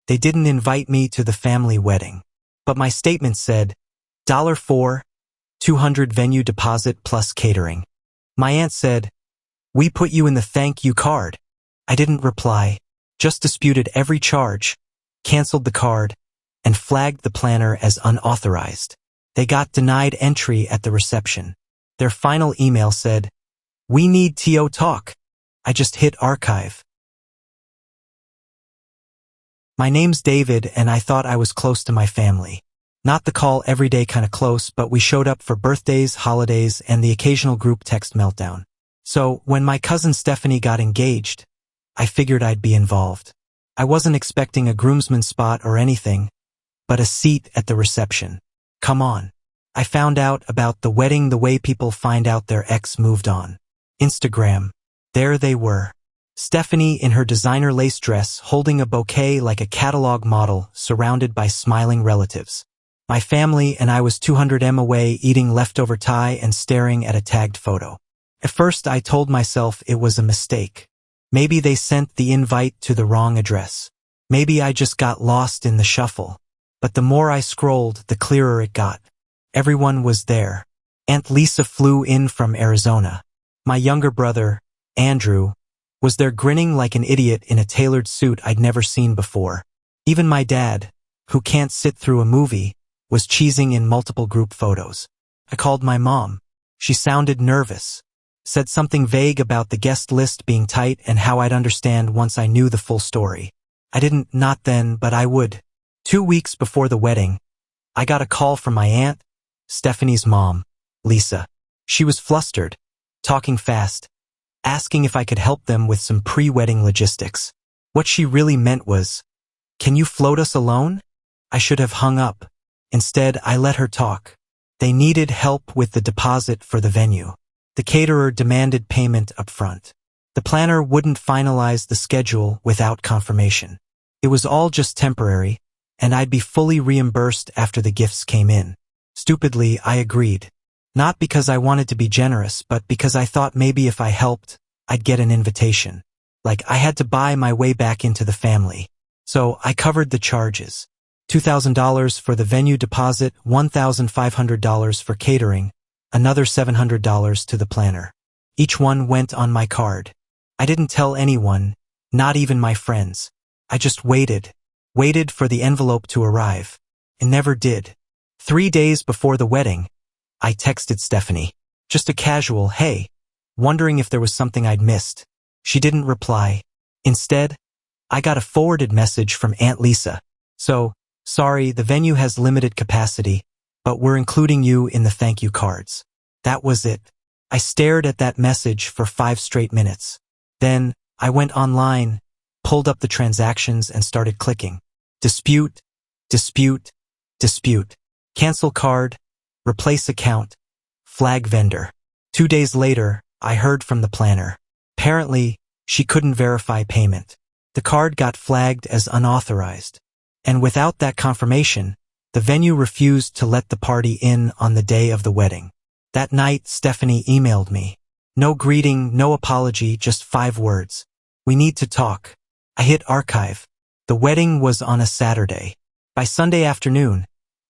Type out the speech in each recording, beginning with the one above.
They didn't invite me to the family wedding. But my statement said, $4, $200 venue deposit plus catering. My aunt said, "We put you in the thank you card." I didn't reply, just disputed every charge, canceled the card, and flagged the planner as unauthorized. They got denied entry at the reception. Their final email said, "We need TO talk." I just hit archive. My name's David, and I thought I was close to my family. Not the call everyday kind of close, but we showed up for birthdays, holidays, and the occasional group text meltdown. So, when my cousin Stephanie got engaged, I figured I'd be involved. I wasn't expecting a groomsman spot or anything, but a seat at the reception. Come on. I found out about the wedding the way people find out their ex moved on. Instagram. There they were. Stephanie in her designer lace dress holding a bouquet like a catalog model surrounded by smiling relatives. My family and I was 200 m away eating leftover Thai and staring at a tagged photo. At first I told myself it was a mistake. Maybe they sent the invite to the wrong address. Maybe I just got lost in the shuffle. But the more I scrolled, the clearer it got. Everyone was there. Aunt Lisa flew in from Arizona. My younger brother, Andrew, was there grinning like an idiot in a tailored suit I'd never seen before. Even my dad, who can't sit through a movie, was cheesing in multiple group photos. I called my mom. She sounded nervous. Said something vague about the guest list being tight and how I'd understand once I knew the full story. I didn't, not then, but I would. 2 weeks before the wedding, I got a call from my aunt, Stephanie's mom, Lisa. She was flustered, talking fast, asking if I could help them with some pre-wedding logistics. What she really meant was, "Can you float us alone?" I should have hung up. Instead, I let her talk. They needed help with the deposit for the venue. The caterer demanded payment up front. The planner wouldn't finalize the schedule without confirmation. It was all just temporary, and I'd be fully reimbursed after the gifts came in. Stupidly, I agreed. Not because I wanted to be generous, but because I thought maybe if I helped, I'd get an invitation. Like I had to buy my way back into the family. So I covered the charges. $2,000 for the venue deposit, $1,500 for catering, another $700 to the planner. Each one went on my card. I didn't tell anyone, not even my friends. I just waited for the envelope to arrive. It never did. 3 days before the wedding, I texted Stephanie. Just a casual, "Hey," wondering if there was something I'd missed. She didn't reply. Instead, I got a forwarded message from Aunt Lisa. "So, sorry, the venue has limited capacity, but we're including you in the thank you cards." That was it. I stared at that message for 5 straight minutes. Then, I went online, pulled up the transactions and started clicking. Dispute, dispute, dispute. Cancel card, replace account, flag vendor. 2 days later, I heard from the planner. Apparently, she couldn't verify payment. The card got flagged as unauthorized. And without that confirmation, the venue refused to let the party in on the day of the wedding. That night, Stephanie emailed me. No greeting, no apology, just 5 words. "We need to talk." I hit archive. The wedding was on a Saturday. By Sunday afternoon,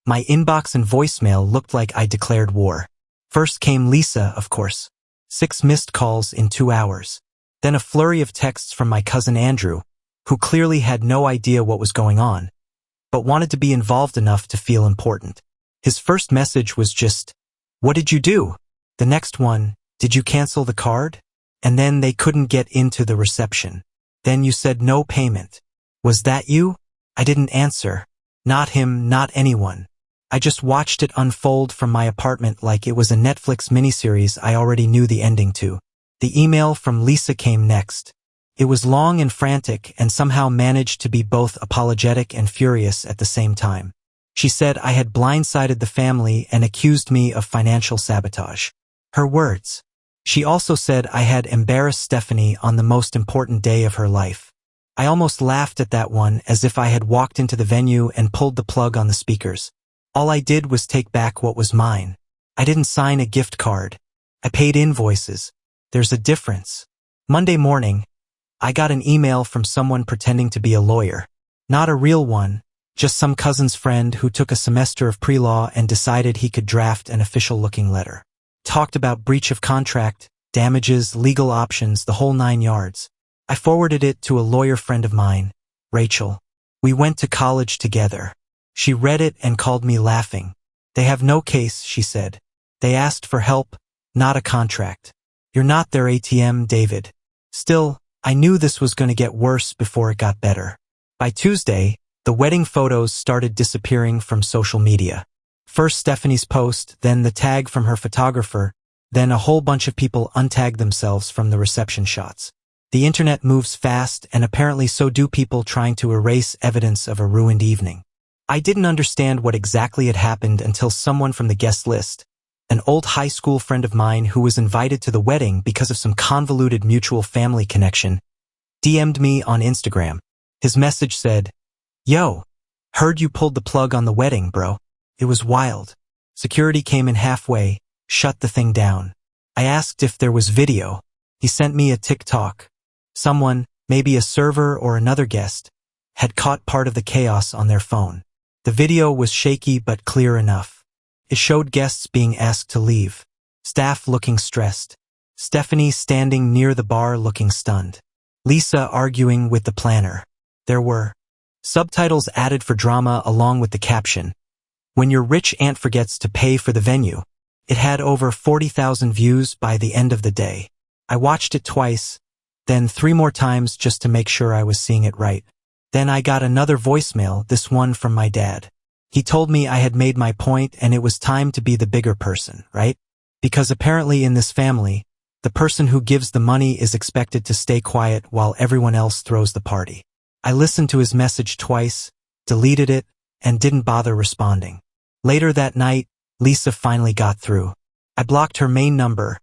my inbox and voicemail looked like I declared war. First came Lisa, of course. 6 missed calls in 2 hours. Then a flurry of texts from my cousin Andrew, who clearly had no idea what was going on, but wanted to be involved enough to feel important. His first message was just, "What did you do?" The next one, "Did you cancel the card?" And then they couldn't get into the reception. Then you said no payment. Was that you? I didn't answer. Not him, not anyone. I just watched it unfold from my apartment like it was a Netflix miniseries I already knew the ending to. The email from Lisa came next. It was long and frantic and somehow managed to be both apologetic and furious at the same time. She said I had blindsided the family and accused me of financial sabotage. Her words. She also said I had embarrassed Stephanie on the most important day of her life. I almost laughed at that one as if I had walked into the venue and pulled the plug on the speakers. All I did was take back what was mine. I didn't sign a gift card. I paid invoices. There's a difference. Monday morning, I got an email from someone pretending to be a lawyer. Not a real one, just some cousin's friend who took a semester of pre-law and decided he could draft an official-looking letter. Talked about breach of contract, damages, legal options, the whole 9 yards. I forwarded it to a lawyer friend of mine, Rachel. We went to college together. She read it and called me laughing. They have no case, she said. They asked for help, not a contract. You're not their ATM, David. Still, I knew this was going to get worse before it got better. By Tuesday, the wedding photos started disappearing from social media. First Stephanie's post, then the tag from her photographer, then a whole bunch of people untagged themselves from the reception shots. The internet moves fast, and apparently so do people trying to erase evidence of a ruined evening. I didn't understand what exactly had happened until someone from the guest list, an old high school friend of mine who was invited to the wedding because of some convoluted mutual family connection, DM'd me on Instagram. His message said, "Yo, heard you pulled the plug on the wedding, bro. It was wild. Security came in halfway, shut the thing down. I asked if there was video. He sent me a TikTok. Someone, maybe a server or another guest, had caught part of the chaos on their phone. The video was shaky but clear enough. It showed guests being asked to leave, staff looking stressed, Stephanie standing near the bar looking stunned, Lisa arguing with the planner. There were subtitles added for drama along with the caption, 'When your rich aunt forgets to pay for the venue.' It had over 40,000 views by the end of the day. I watched it twice, then 3 more times just to make sure I was seeing it right. Then I got another voicemail, this one from my dad. He told me I had made my point and it was time to be the bigger person, right? Because apparently in this family, the person who gives the money is expected to stay quiet while everyone else throws the party. I listened to his message twice, deleted it, and didn't bother responding. Later that night, Lisa finally got through. I blocked her main number,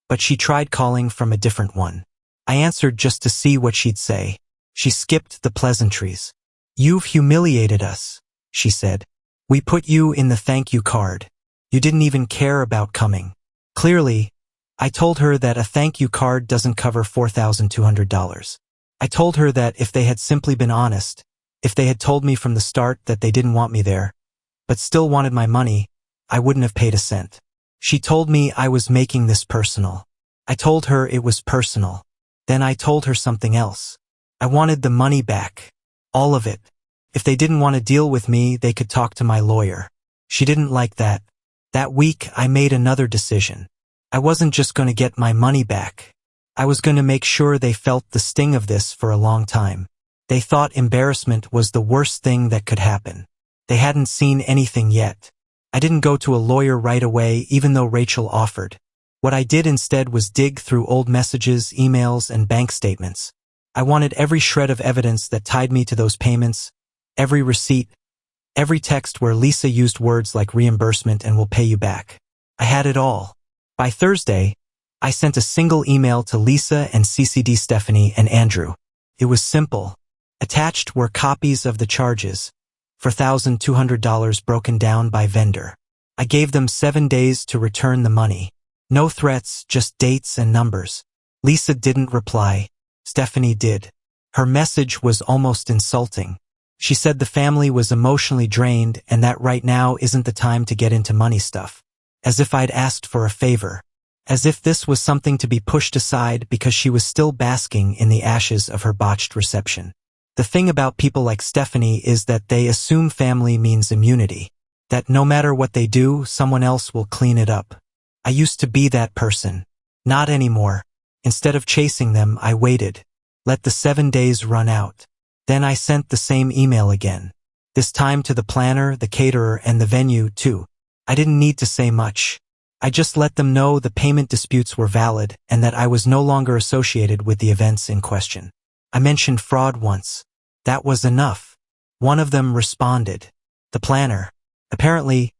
but she tried calling from a different one. I answered just to see what she'd say. She skipped the pleasantries. "You've humiliated us," she said. "We put you in the thank you card. You didn't even care about coming." Clearly, I told her that a thank you card doesn't cover $4,200. I told her that if they had simply been honest, if they had told me from the start that they didn't want me there, but still wanted my money, I wouldn't have paid a cent. She told me I was making this personal. I told her it was personal. Then I told her something else. I wanted the money back. All of it. If they didn't want to deal with me, they could talk to my lawyer. She didn't like that. That week, I made another decision. I wasn't just going to get my money back. I was going to make sure they felt the sting of this for a long time. They thought embarrassment was the worst thing that could happen. They hadn't seen anything yet. I didn't go to a lawyer right away, even though Rachel offered. What I did instead was dig through old messages, emails, and bank statements. I wanted every shred of evidence that tied me to those payments, every receipt, every text where Lisa used words like reimbursement and will pay you back. I had it all. By Thursday, I sent a single email to Lisa and CC'd Stephanie and Andrew. It was simple. Attached were copies of the charges, $4,200 broken down by vendor. I gave them 7 days to return the money. No threats, just dates and numbers. Lisa didn't reply. Stephanie did. Her message was almost insulting. She said the family was emotionally drained and that right now isn't the time to get into money stuff. As if I'd asked for a favor. As if this was something to be pushed aside because she was still basking in the ashes of her botched reception. The thing about people like Stephanie is that they assume family means immunity. That no matter what they do, someone else will clean it up. I used to be that person. Not anymore. Instead of chasing them, I waited. Let the 7 days run out. Then I sent the same email again. This time to the planner, the caterer, and the venue, too. I didn't need to say much. I just let them know the payment disputes were valid and that I was no longer associated with the events in question. I mentioned fraud once. That was enough. One of them responded. The planner. Apparently,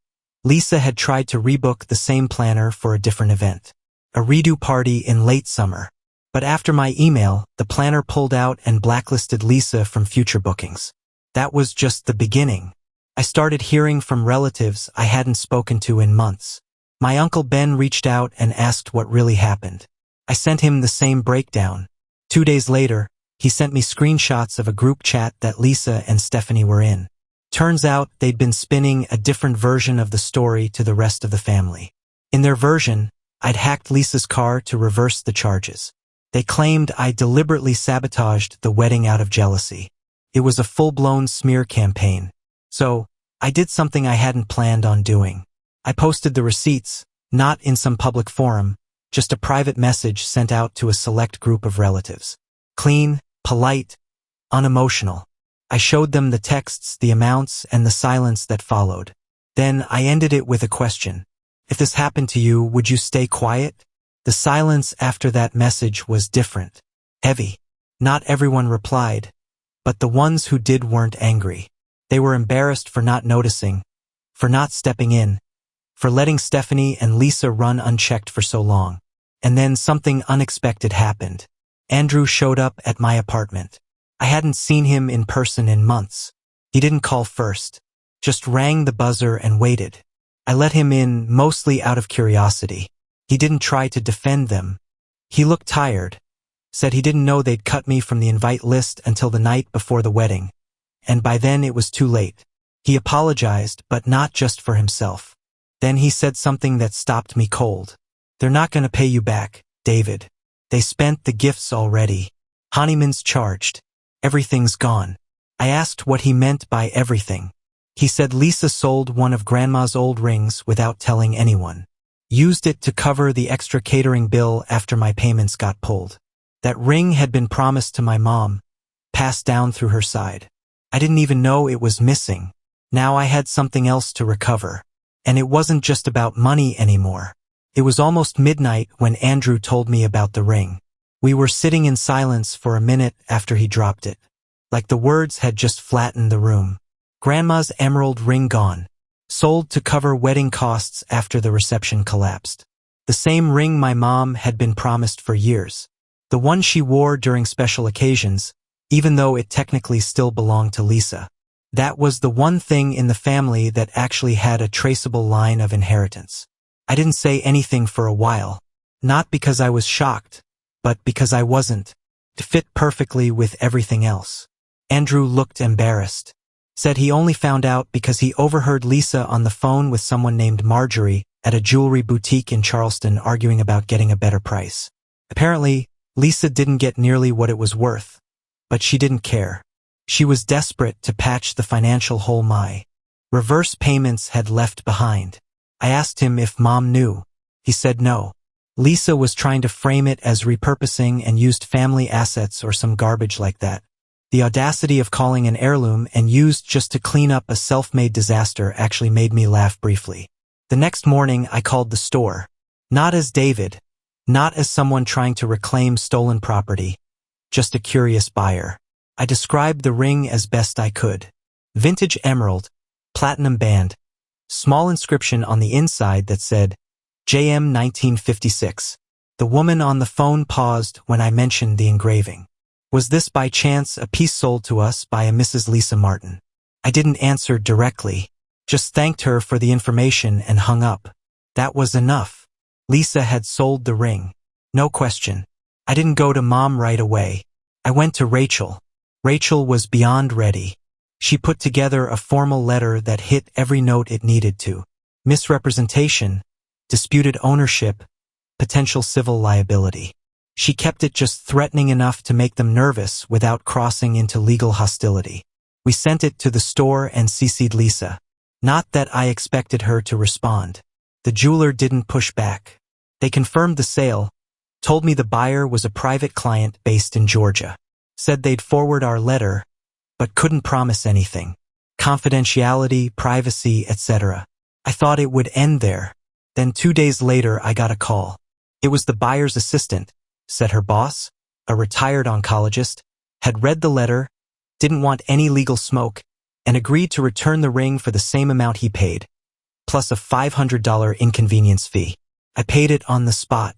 Lisa had tried to rebook the same planner for a different event. A redo party in late summer. But after my email, the planner pulled out and blacklisted Lisa from future bookings. That was just the beginning. I started hearing from relatives I hadn't spoken to in months. My Uncle Ben reached out and asked what really happened. I sent him the same breakdown. 2 days later, He sent me screenshots of a group chat that Lisa and Stephanie were in. Turns out they'd been spinning a different version of the story to the rest of the family. In their version, I'd hacked Lisa's car to reverse the charges. They claimed I deliberately sabotaged the wedding out of jealousy. It was a full-blown smear campaign. So, I did something I hadn't planned on doing. I posted the receipts, not in some public forum, just a private message sent out to a select group of relatives. Clean, polite, unemotional. I showed them the texts, the amounts, and the silence that followed. Then I ended it with a question. If this happened to you, would you stay quiet? The silence after that message was different. Heavy. Not everyone replied, but the ones who did weren't angry. They were embarrassed for not noticing, for not stepping in, for letting Stephanie and Lisa run unchecked for so long. And then something unexpected happened. Andrew showed up at my apartment. I hadn't seen him in person in months. He didn't call first, just rang the buzzer and waited. I let him in mostly out of curiosity. He didn't try to defend them. He looked tired, said he didn't know they'd cut me from the invite list until the night before the wedding, and by then it was too late. He apologized, but not just for himself. Then he said something that stopped me cold. They're not going to pay you back, David. They spent the gifts already. Honeymoon's charged. Everything's gone. I asked what he meant by everything. He said Lisa sold one of Grandma's old rings without telling anyone. Used it to cover the extra catering bill after my payments got pulled. That ring had been promised to my mom, passed down through her side. I didn't even know it was missing. Now I had something else to recover. And it wasn't just about money anymore. It was almost midnight when Andrew told me about the ring. We were sitting in silence for a minute after he dropped it. Like the words had just flattened the room. Grandma's emerald ring gone. Sold to cover wedding costs after the reception collapsed. The same ring my mom had been promised for years. The one she wore during special occasions, even though it technically still belonged to Lisa. That was the one thing in the family that actually had a traceable line of inheritance. I didn't say anything for a while. Not because I was shocked, but because I wasn't. It fit perfectly with everything else. Andrew looked embarrassed. Said he only found out because he overheard Lisa on the phone with someone named Marjorie at a jewelry boutique in Charleston arguing about getting a better price. Apparently, Lisa didn't get nearly what it was worth, but she didn't care. She was desperate to patch the financial hole my reverse payments had left behind. I asked him if Mom knew. He said no. Lisa was trying to frame it as repurposing and used family assets or some garbage like that. The audacity of calling an heirloom and used just to clean up a self-made disaster actually made me laugh briefly. The next morning, I called the store. Not as David. Not as someone trying to reclaim stolen property. Just a curious buyer. I described the ring as best I could. Vintage emerald, platinum band, small inscription on the inside that said, JM 1956. The woman on the phone paused when I mentioned the engraving. Was this by chance a piece sold to us by a Mrs. Lisa Martin? I didn't answer directly, just thanked her for the information and hung up. That was enough. Lisa had sold the ring. No question. I didn't go to Mom right away. I went to Rachel. Rachel was beyond ready. She put together a formal letter that hit every note it needed to. Misrepresentation, disputed ownership, potential civil liability. She kept it just threatening enough to make them nervous without crossing into legal hostility. We sent it to the store and CC'd Lisa. Not that I expected her to respond. The jeweler didn't push back. They confirmed the sale, told me the buyer was a private client based in Georgia. Said they'd forward our letter, but couldn't promise anything. Confidentiality, privacy, etc. I thought it would end there. Then 2 days later I got a call. It was the buyer's assistant, said her boss, a retired oncologist, had read the letter, didn't want any legal smoke, and agreed to return the ring for the same amount he paid, plus a $500 inconvenience fee. I paid it on the spot.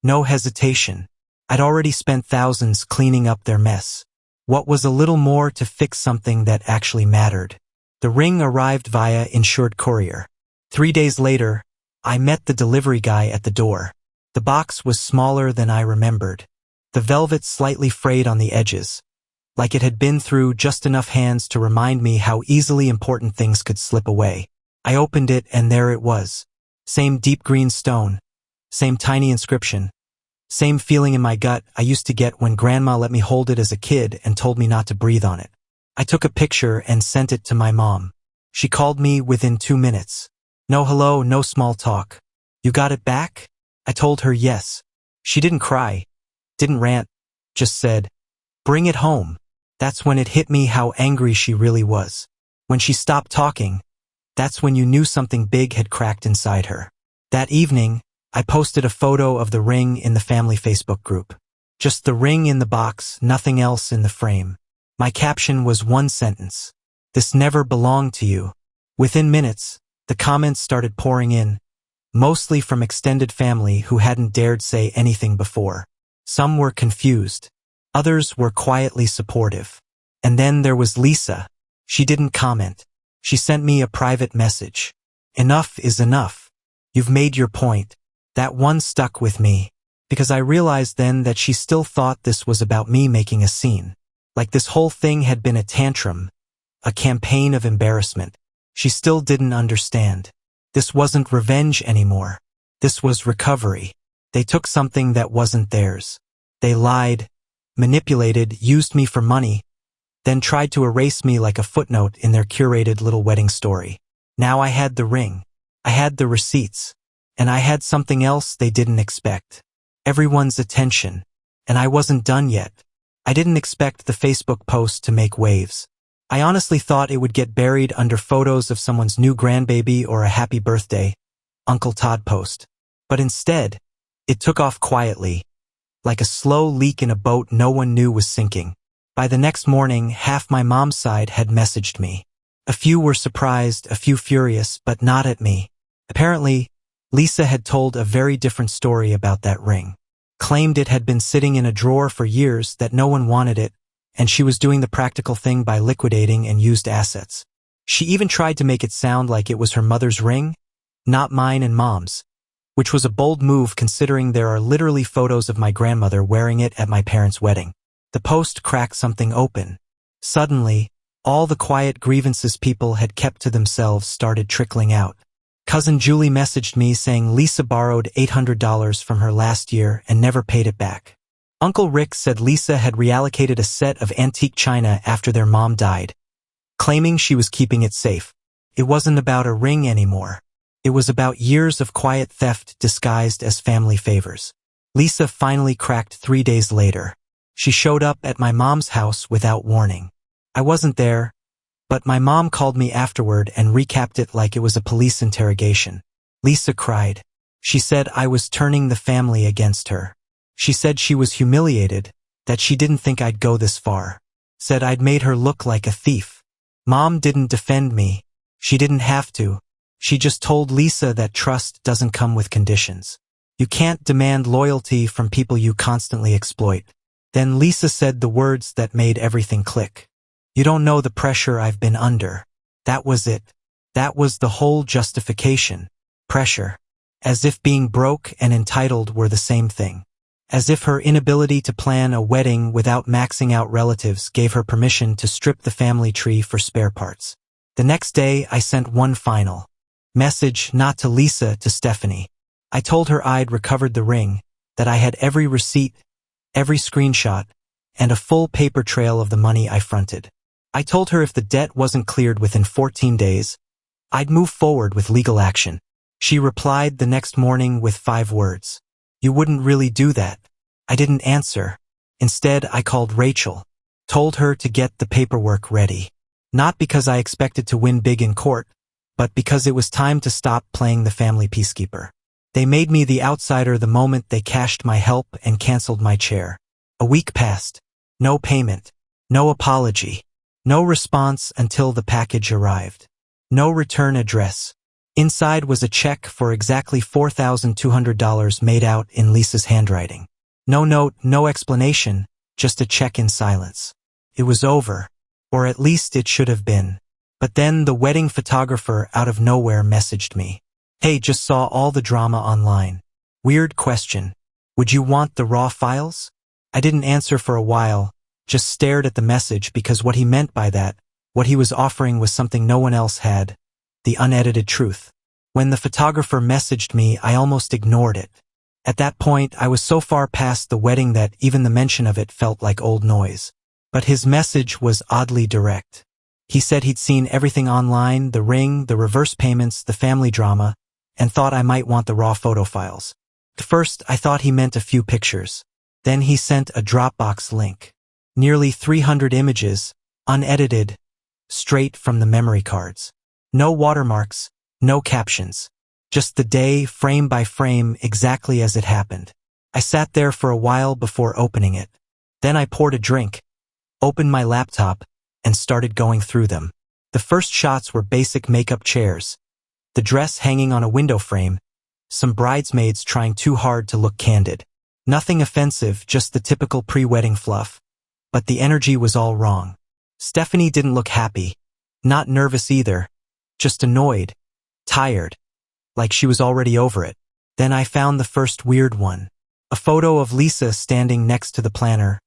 No hesitation. I'd already spent thousands cleaning up their mess. What was a little more to fix something that actually mattered? The ring arrived via insured courier. 3 days later, I met the delivery guy at the door. The box was smaller than I remembered. The velvet slightly frayed on the edges, like it had been through just enough hands to remind me how easily important things could slip away. I opened it and there it was. Same deep green stone, same tiny inscription, same feeling in my gut I used to get when Grandma let me hold it as a kid and told me not to breathe on it. I took a picture and sent it to my mom. She called me within 2 minutes. No hello, no small talk. You got it back? I told her yes. She didn't cry, didn't rant, just said, bring it home. That's when it hit me how angry she really was. When she stopped talking, that's when you knew something big had cracked inside her. That evening, I posted a photo of the ring in the family Facebook group. Just the ring in the box, nothing else in the frame. My caption was one sentence. This never belonged to you. Within minutes, the comments started pouring in, mostly from extended family who hadn't dared say anything before. Some were confused. Others were quietly supportive. And then there was Lisa. She didn't comment. She sent me a private message. Enough is enough. You've made your point. That one stuck with me, because I realized then that she still thought this was about me making a scene. Like this whole thing had been a tantrum, a campaign of embarrassment. She still didn't understand. This wasn't revenge anymore. This was recovery. They took something that wasn't theirs. They lied, manipulated, used me for money, then tried to erase me like a footnote in their curated little wedding story. Now I had the ring. I had the receipts. And I had something else they didn't expect. Everyone's attention. And I wasn't done yet. I didn't expect the Facebook post to make waves. I honestly thought it would get buried under photos of someone's new grandbaby or a happy birthday, Uncle Todd post. But instead, it took off quietly, like a slow leak in a boat no one knew was sinking. By the next morning, half my mom's side had messaged me. A few were surprised, a few furious, but not at me. Apparently, Lisa had told a very different story about that ring. Claimed it had been sitting in a drawer for years, that no one wanted it, and she was doing the practical thing by liquidating and used assets. She even tried to make it sound like it was her mother's ring, not mine and Mom's, which was a bold move considering there are literally photos of my grandmother wearing it at my parents' wedding. The post cracked something open. Suddenly, all the quiet grievances people had kept to themselves started trickling out. Cousin Julie messaged me saying Lisa borrowed $800 from her last year and never paid it back. Uncle Rick said Lisa had reallocated a set of antique china after their mom died, claiming she was keeping it safe. It wasn't about a ring anymore. It was about years of quiet theft disguised as family favors. Lisa finally cracked 3 days later. She showed up at my mom's house without warning. I wasn't there, but my mom called me afterward and recapped it like it was a police interrogation. Lisa cried. She said I was turning the family against her. She said she was humiliated, that she didn't think I'd go this far. Said I'd made her look like a thief. Mom didn't defend me. She didn't have to. She just told Lisa that trust doesn't come with conditions. You can't demand loyalty from people you constantly exploit. Then Lisa said the words that made everything click. You don't know the pressure I've been under. That was it. That was the whole justification. Pressure. As if being broke and entitled were the same thing. As if her inability to plan a wedding without maxing out relatives gave her permission to strip the family tree for spare parts. The next day, I sent one final message, not to Lisa, to Stephanie. I told her I'd recovered the ring, that I had every receipt, every screenshot, and a full paper trail of the money I fronted. I told her if the debt wasn't cleared within 14 days, I'd move forward with legal action. She replied the next morning with 5 words. You wouldn't really do that. I didn't answer. Instead, I called Rachel, told her to get the paperwork ready. Not because I expected to win big in court, but because it was time to stop playing the family peacekeeper. They made me the outsider the moment they cashed my help and canceled my chair. A week passed. No payment. No apology. No response until the package arrived. No return address. Inside was a check for exactly $4,200 made out in Lisa's handwriting. No note, no explanation, just a check in silence. It was over. Or at least it should have been. But then the wedding photographer out of nowhere messaged me. Hey, just saw all the drama online. Weird question. Would you want the raw files? I didn't answer for a while, just stared at the message because what he meant by that, what he was offering was something no one else had, the unedited truth. When the photographer messaged me, I almost ignored it. At that point, I was so far past the wedding that even the mention of it felt like old noise. But his message was oddly direct. He said he'd seen everything online, the ring, the reverse payments, the family drama, and thought I might want the raw photo files. At first, I thought he meant a few pictures. Then he sent a Dropbox link. Nearly 300 images, unedited, straight from the memory cards. No watermarks, no captions. Just the day, frame by frame, exactly as it happened. I sat there for a while before opening it. Then I poured a drink, opened my laptop, and started going through them. The first shots were basic makeup chairs, the dress hanging on a window frame, some bridesmaids trying too hard to look candid. Nothing offensive, just the typical pre-wedding fluff. But the energy was all wrong. Stephanie didn't look happy, not nervous either, just annoyed, tired, like she was already over it. Then I found the first weird one. A photo of Lisa standing next to the planner,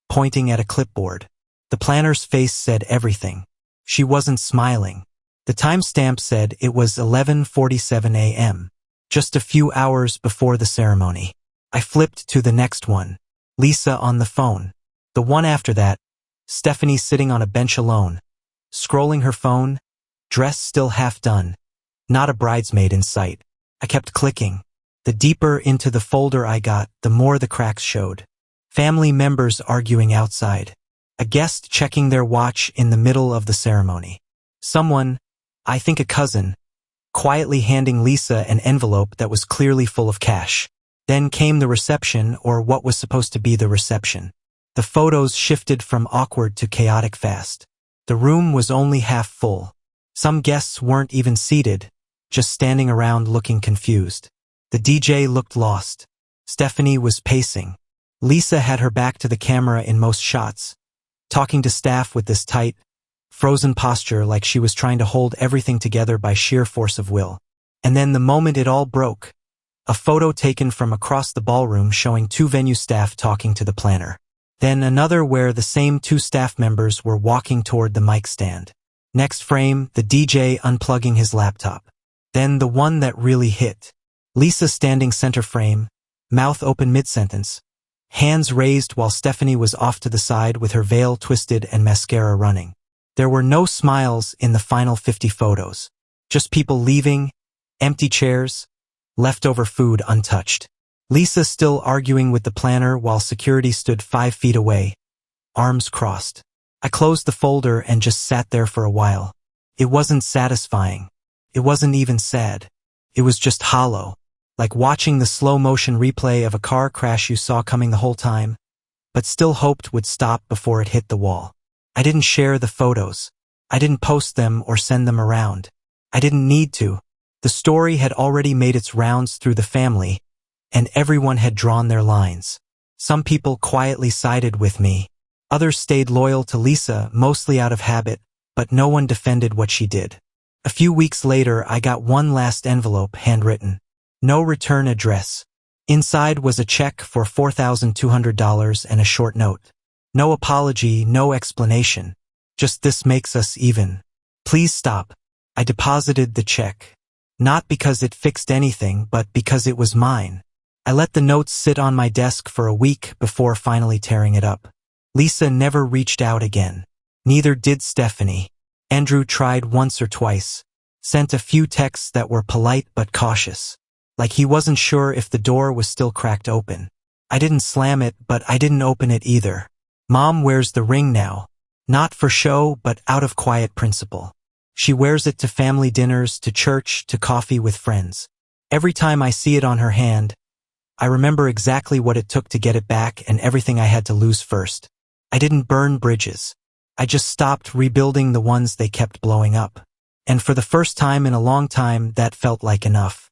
pointing at a clipboard. The planner's face said everything. She wasn't smiling. The timestamp said it was 11:47 a.m., just a few hours before the ceremony. I flipped to the next one. Lisa on the phone. The one after that, Stephanie sitting on a bench alone, scrolling her phone, dress still half done, not a bridesmaid in sight. I kept clicking. The deeper into the folder I got, the more the cracks showed. Family members arguing outside. A guest checking their watch in the middle of the ceremony. Someone, I think a cousin, quietly handing Lisa an envelope that was clearly full of cash. Then came the reception, or what was supposed to be the reception. The photos shifted from awkward to chaotic fast. The room was only half full. Some guests weren't even seated, just standing around looking confused. The DJ looked lost. Stephanie was pacing. Lisa had her back to the camera in most shots, talking to staff with this tight, frozen posture like she was trying to hold everything together by sheer force of will. And then the moment it all broke, a photo taken from across the ballroom showing two venue staff talking to the planner. Then another where the same two staff members were walking toward the mic stand. Next frame, the DJ unplugging his laptop. Then the one that really hit. Lisa standing center frame, mouth open mid-sentence, hands raised while Stephanie was off to the side with her veil twisted and mascara running. There were no smiles in the final 50 photos. Just people leaving, empty chairs, leftover food untouched. Lisa still arguing with the planner while security stood 5 feet away, arms crossed. I closed the folder and just sat there for a while. It wasn't satisfying. It wasn't even sad. It was just hollow, like watching the slow-motion replay of a car crash you saw coming the whole time, but still hoped would stop before it hit the wall. I didn't share the photos. I didn't post them or send them around. I didn't need to. The story had already made its rounds through the family, and everyone had drawn their lines. Some people quietly sided with me. Others stayed loyal to Lisa, mostly out of habit, but no one defended what she did. A few weeks later, I got one last envelope, handwritten. No return address. Inside was a check for $4,200 and a short note. No apology, no explanation. Just this makes us even. Please stop. I deposited the check. Not because it fixed anything, but because it was mine. I let the notes sit on my desk for a week before finally tearing it up. Lisa never reached out again. Neither did Stephanie. Andrew tried once or twice. Sent a few texts that were polite but cautious. Like he wasn't sure if the door was still cracked open. I didn't slam it, but I didn't open it either. Mom wears the ring now. Not for show, but out of quiet principle. She wears it to family dinners, to church, to coffee with friends. Every time I see it on her hand, I remember exactly what it took to get it back and everything I had to lose first. I didn't burn bridges. I just stopped rebuilding the ones they kept blowing up. And for the first time in a long time, that felt like enough.